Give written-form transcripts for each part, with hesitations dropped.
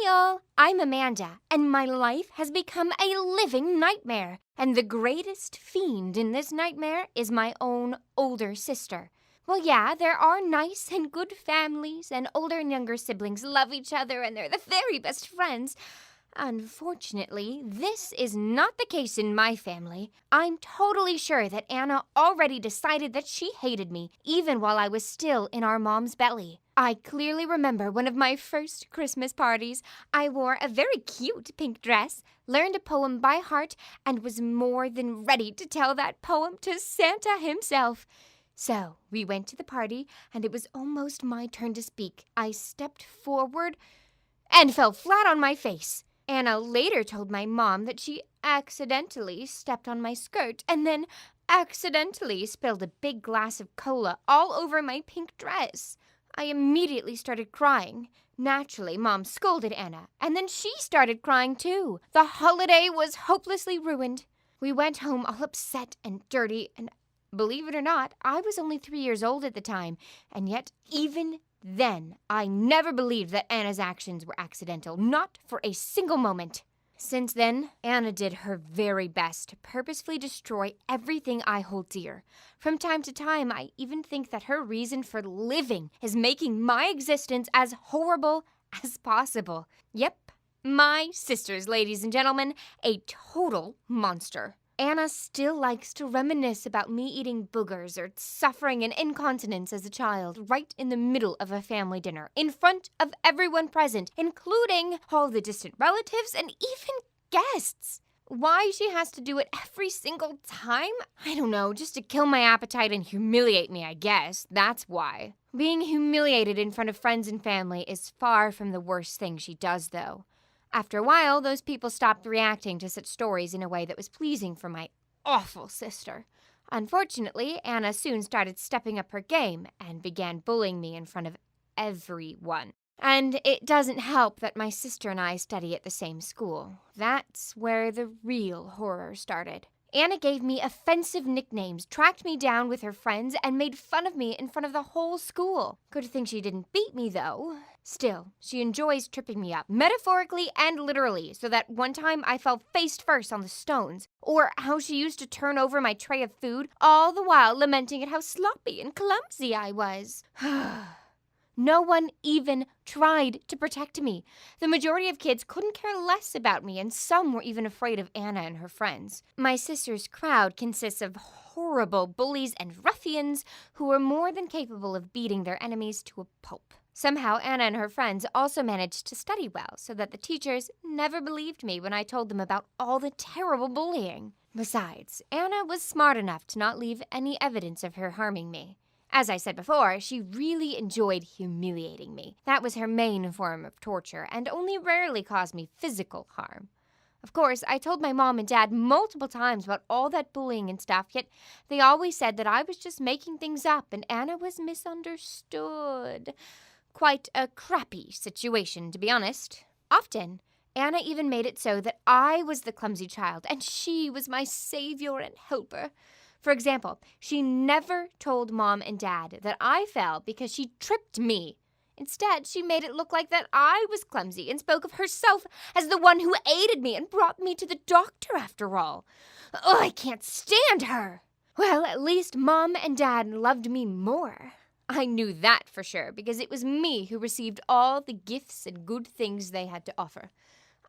all, I'm Amanda, and my life has become a living nightmare. And the greatest fiend in this nightmare is my own older sister. Well, yeah, there are nice and good families, and older and younger siblings love each other, and they're the very best friends. Unfortunately, this is not the case in my family. I'm totally sure that Anna already decided that she hated me, even while I was still in our mom's belly. I clearly remember one of my first Christmas parties. I wore a very cute pink dress, learned a poem by heart, and was more than ready to tell that poem to Santa himself. So, we went to the party, and it was almost my turn to speak. I stepped forward and fell flat on my face. Anna later told my mom that she accidentally stepped on my skirt and then accidentally spilled a big glass of cola all over my pink dress. I immediately started crying. Naturally, Mom scolded Anna, and then she started crying too. The holiday was hopelessly ruined. We went home all upset and dirty, and believe it or not, I was only 3 years old at the time, and yet even then, I never believed that Anna's actions were accidental, not for a single moment. Since then, Anna did her very best to purposefully destroy everything I hold dear. From time to time, I even think that her reason for living is making my existence as horrible as possible. Yep, my sister's, ladies and gentlemen, a total monster. Anna still likes to reminisce about me eating boogers or suffering an incontinence as a child right in the middle of a family dinner, in front of everyone present, including all the distant relatives and even guests. Why she has to do it every single time? I don't know, just to kill my appetite and humiliate me, I guess. That's why. Being humiliated in front of friends and family is far from the worst thing she does, though. After a while, those people stopped reacting to such stories in a way that was pleasing for my awful sister. Unfortunately, Anna soon started stepping up her game and began bullying me in front of everyone. And it doesn't help that my sister and I study at the same school. That's where the real horror started. Anna gave me offensive nicknames, tracked me down with her friends, and made fun of me in front of the whole school. Good thing she didn't beat me, though. Still, she enjoys tripping me up, metaphorically and literally, so that one time I fell face first on the stones. Or how she used to turn over my tray of food, all the while lamenting at how sloppy and clumsy I was. No one even tried to protect me. The majority of kids couldn't care less about me, and some were even afraid of Anna and her friends. My sister's crowd consists of horrible bullies and ruffians who were more than capable of beating their enemies to a pulp. Somehow, Anna and her friends also managed to study well, so that the teachers never believed me when I told them about all the terrible bullying. Besides, Anna was smart enough to not leave any evidence of her harming me. As I said before, she really enjoyed humiliating me. That was her main form of torture, and only rarely caused me physical harm. Of course, I told my mom and dad multiple times about all that bullying and stuff, yet they always said that I was just making things up and Anna was misunderstood. Quite a crappy situation, to be honest. Often, Anna even made it so that I was the clumsy child, and she was my savior and helper. For example, she never told Mom and Dad that I fell because she tripped me. Instead, she made it look like that I was clumsy and spoke of herself as the one who aided me and brought me to the doctor after all. Oh, I can't stand her! Well, at least Mom and Dad loved me more. I knew that for sure because it was me who received all the gifts and good things they had to offer.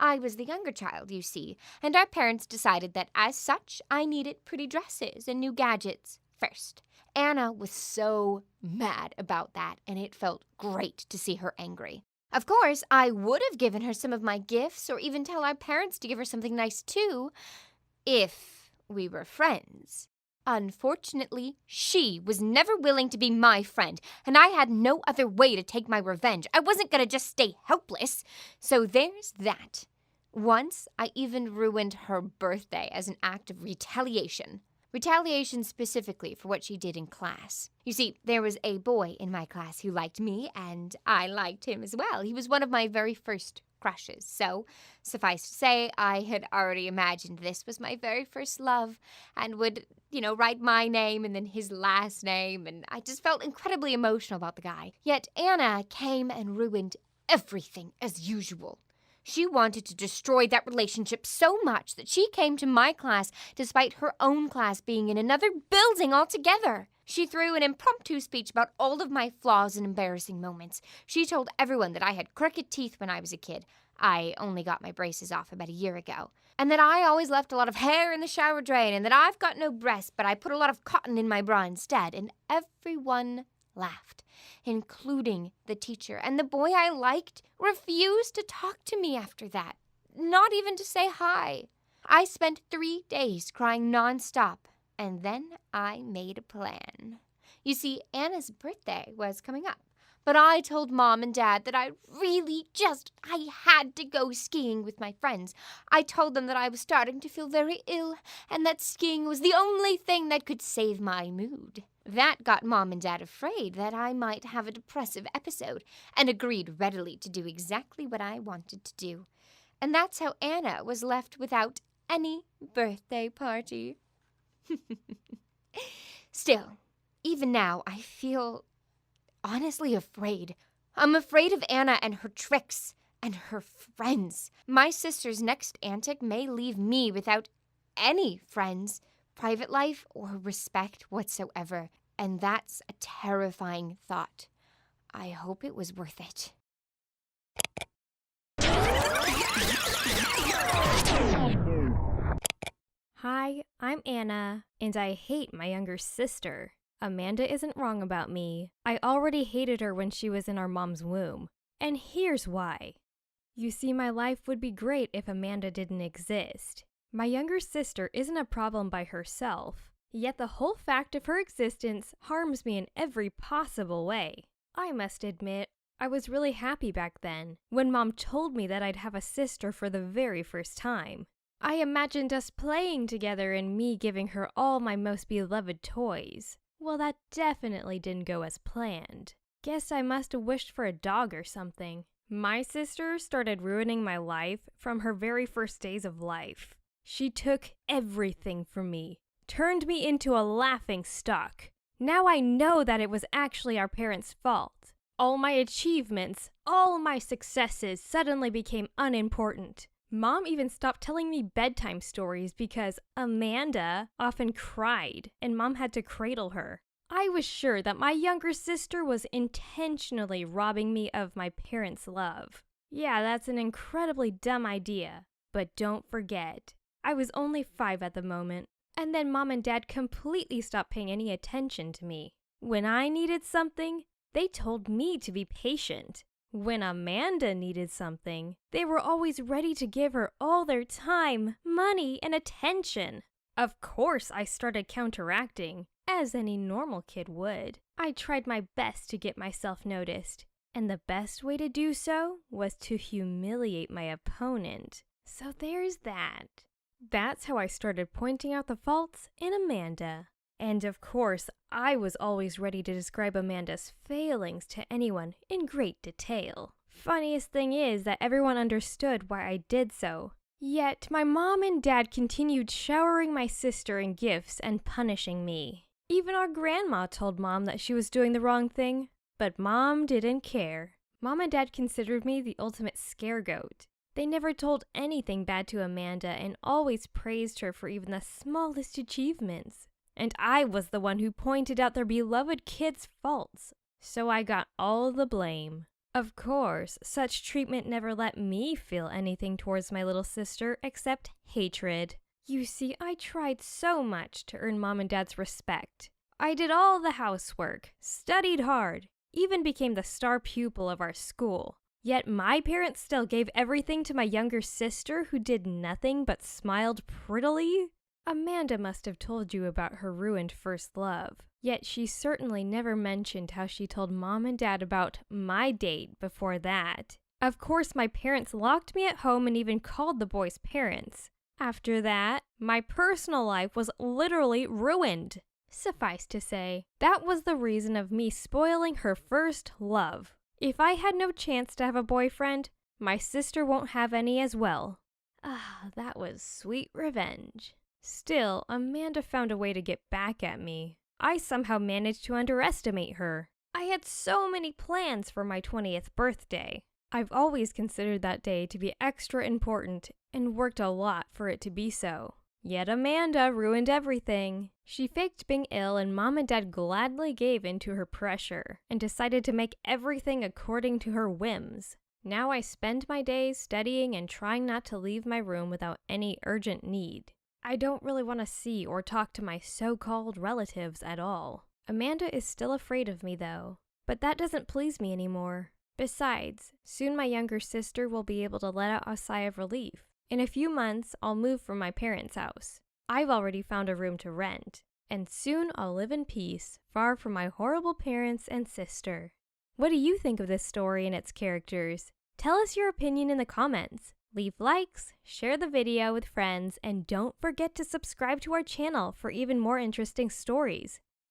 I was the younger child, you see, and our parents decided that as such, I needed pretty dresses and new gadgets first. Anna was so mad about that, and it felt great to see her angry. Of course, I would have given her some of my gifts or even tell our parents to give her something nice too, if we were friends. Unfortunately, she was never willing to be my friend, and I had no other way to take my revenge. I wasn't going to just stay helpless. So there's that. Once, I even ruined her birthday as an act of retaliation. Retaliation specifically for what she did in class. You see, there was a boy in my class who liked me, and I liked him as well. He was one of my very first crushes. So, suffice to say, I had already imagined this was my very first love and would, write my name and then his last name, and I just felt incredibly emotional about the guy. Yet Anna came and ruined everything as usual. She wanted to destroy that relationship so much that she came to my class despite her own class being in another building altogether. She threw an impromptu speech about all of my flaws and embarrassing moments. She told everyone that I had crooked teeth when I was a kid. I only got my braces off about a year ago. And that I always left a lot of hair in the shower drain, and that I've got no breasts, but I put a lot of cotton in my bra instead. And everyone laughed, including the teacher. And the boy I liked refused to talk to me after that, not even to say hi. I spent 3 days crying nonstop, and then I made a plan. You see, Anna's birthday was coming up, but I told Mom and Dad that I had to go skiing with my friends. I told them that I was starting to feel very ill, and that skiing was the only thing that could save my mood. That got Mom and Dad afraid that I might have a depressive episode, and agreed readily to do exactly what I wanted to do. And that's how Anna was left without any birthday party. Still, even now, I feel honestly afraid. I'm afraid of Anna and her tricks and her friends. My sister's next antic may leave me without any friends, private life, or respect whatsoever. And that's a terrifying thought. I hope it was worth it. Hi, I'm Anna, and I hate my younger sister. Amanda isn't wrong about me. I already hated her when she was in our mom's womb. And here's why. You see, my life would be great if Amanda didn't exist. My younger sister isn't a problem by herself, yet the whole fact of her existence harms me in every possible way. I must admit, I was really happy back then, when Mom told me that I'd have a sister for the very first time. I imagined us playing together and me giving her all my most beloved toys. Well, that definitely didn't go as planned. Guess I must have wished for a dog or something. My sister started ruining my life from her very first days of life. She took everything from me, turned me into a laughing stock. Now I know that it was actually our parents' fault. All my achievements, all my successes suddenly became unimportant. Mom even stopped telling me bedtime stories because Amanda often cried and Mom had to cradle her. I was sure that my younger sister was intentionally robbing me of my parents' love. Yeah, that's an incredibly dumb idea. But don't forget, I was only 5 at the moment. And then Mom and Dad completely stopped paying any attention to me. When I needed something, they told me to be patient. When Amanda needed something, they were always ready to give her all their time, money, and attention. Of course, I started counteracting, as any normal kid would. I tried my best to get myself noticed, and the best way to do so was to humiliate my opponent. So there's that. That's how I started pointing out the faults in Amanda. And of course, I was always ready to describe Amanda's failings to anyone in great detail. Funniest thing is that everyone understood why I did so. Yet my mom and dad continued showering my sister in gifts and punishing me. Even our grandma told Mom that she was doing the wrong thing, but Mom didn't care. Mom and Dad considered me the ultimate scaregoat. They never told anything bad to Amanda and always praised her for even the smallest achievements. And I was the one who pointed out their beloved kid's faults, so I got all the blame. Of course, such treatment never let me feel anything towards my little sister except hatred. You see, I tried so much to earn Mom and Dad's respect. I did all the housework, studied hard, even became the star pupil of our school. Yet my parents still gave everything to my younger sister who did nothing but smiled prettily. Amanda must have told you about her ruined first love. Yet she certainly never mentioned how she told Mom and Dad about my date before that. Of course, my parents locked me at home and even called the boy's parents. After that, my personal life was literally ruined. Suffice to say, that was the reason of me spoiling her first love. If I had no chance to have a boyfriend, my sister won't have any as well. That was sweet revenge. Still, Amanda found a way to get back at me. I somehow managed to underestimate her. I had so many plans for my 20th birthday. I've always considered that day to be extra important and worked a lot for it to be so. Yet Amanda ruined everything. She faked being ill and Mom and Dad gladly gave in to her pressure and decided to make everything according to her whims. Now I spend my days studying and trying not to leave my room without any urgent need. I don't really want to see or talk to my so-called relatives at all. Amanda is still afraid of me though, but that doesn't please me anymore. Besides, soon my younger sister will be able to let out a sigh of relief. In a few months, I'll move from my parents' house. I've already found a room to rent, and soon I'll live in peace, far from my horrible parents and sister. What do you think of this story and its characters? Tell us your opinion in the comments. Leave likes, share the video with friends, and don't forget to subscribe to our channel for even more interesting stories.